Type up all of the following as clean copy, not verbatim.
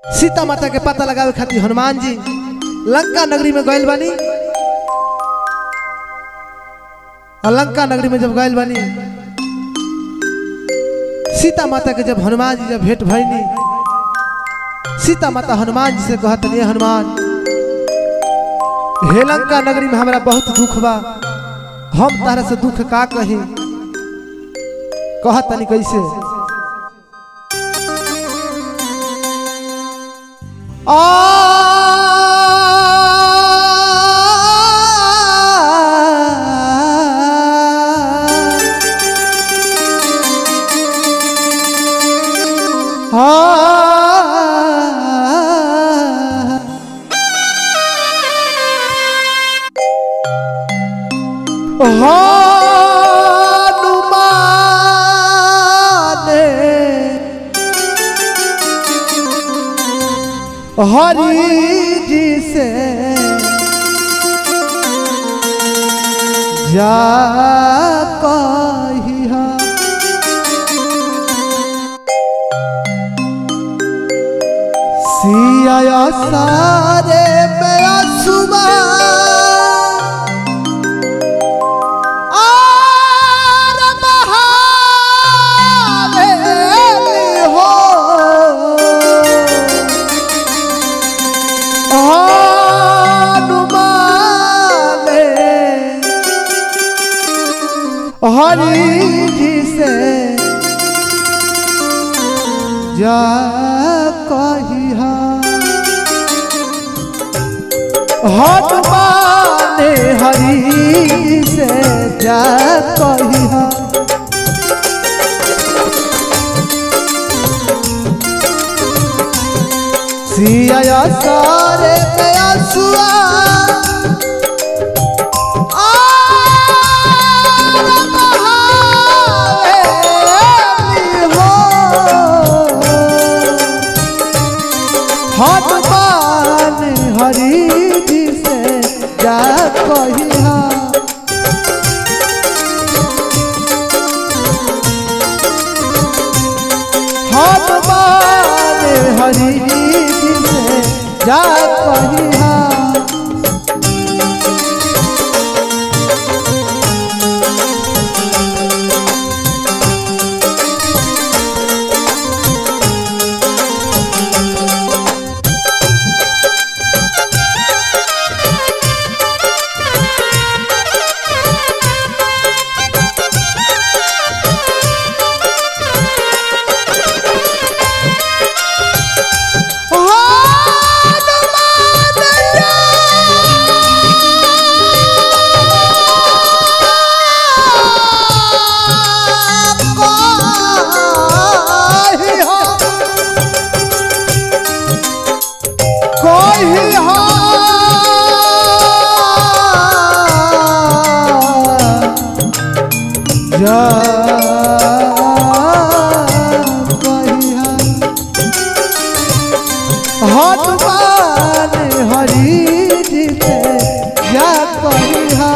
सीता माता के पता लगावे खातिर हनुमान जी लंका नगरी में गए बानी। लंका नगरी में जब गए बानी, सीता माता के जब हनुमान जी जब भेंट भईनी, सीता माता हनुमान जी से कहत नहीं, हनुमान हे लंका नगरी में हमारा बहुत दुख बा, हम तारा से दुख का कही। कहत नहीं कैसे, हरि जी से जा कहिया, सिया सारे मेरा सुबह हरि जी से जा कहिया, हनुमान हरि से जा कहिया, सिया सारे में आंसुआ हनुमान हरि जी से जा कहिया, हनुमान हरि जी से जा कहिया। हनुमान हरि जी से जा कहिया,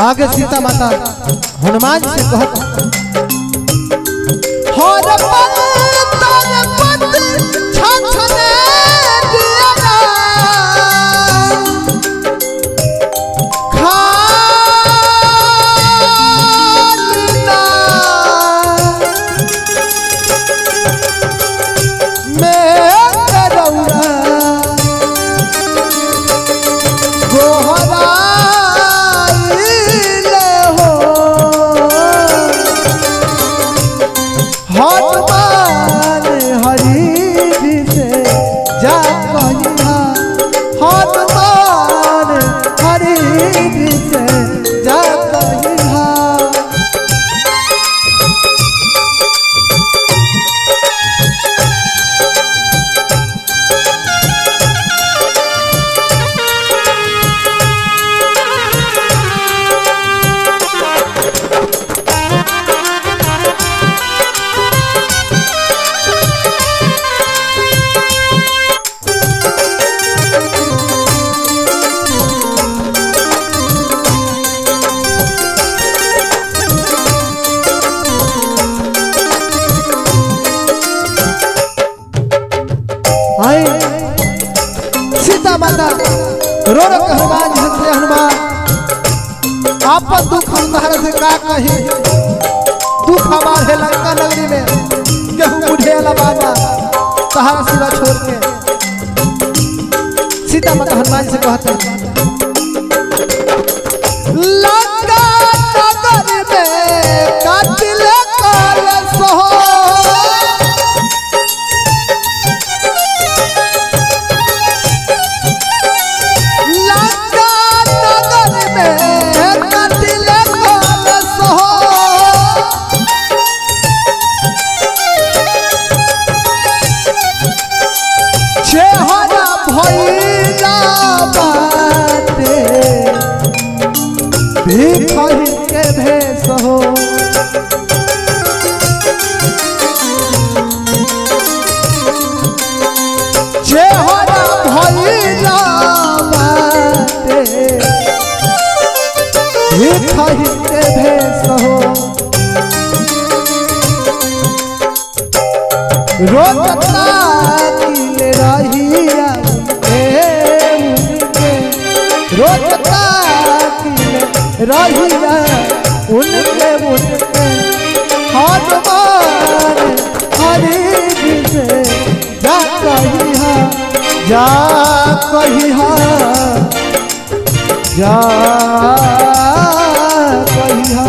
आगे सीता माता हनुमान जी से कहत, हर पल तर पत छछने दिया खाना मैं करौरा गोहरा रो रो के हनुमान जी से हनुमान आपन दुख हम तहरा से का कही दुख हमार है लंका नगरी में केहू बुढ़े वाला बाबा तहरा सिवा छोड़ के सीता माता हनुमान से कहते लंका नगरी में काटिले काल सहो भिखारी के भेष हो चेहरा भइला बाटे भिखारी के भेष हो रोजता किले रहिया रोजता रहिया उनके उनके हनुमान हरि जी से जा कहिहा जा कहिहा जा कहिहा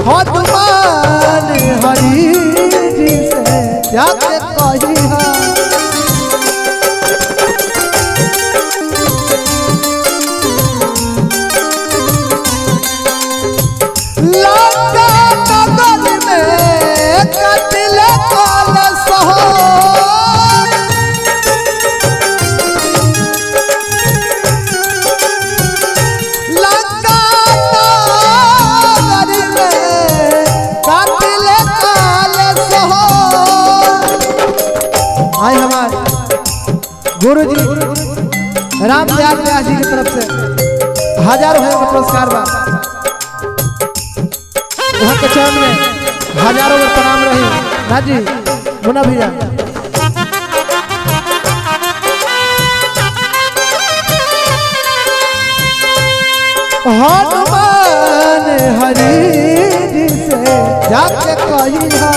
हनुमान हरि जी से जाके कहिहा लंका नगर में कटिले काल सहो आई हमारे गुरु जी राम दयाल व्यास जी की तरफ से हजारों का पुरस्कार बा वहाँ के चरण में हजारों में प्रणाम रही ना जी मुन्ना भैया हनुमान हरि जी से जाके कहिहा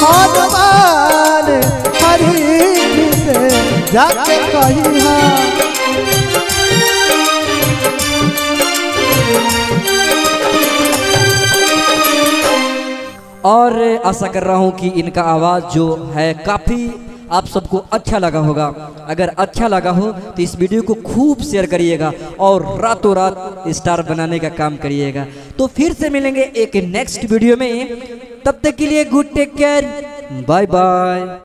हनुमान हरि जी से जाके कहिहा और आशा कर रहा हूँ कि इनका आवाज़ जो है काफ़ी आप सबको अच्छा लगा होगा। अगर अच्छा लगा हो तो इस वीडियो को खूब शेयर करिएगा और रातों रात स्टार बनाने का काम करिएगा। तो फिर से मिलेंगे एक नेक्स्ट वीडियो में, तब तक के लिए good take care, bye by.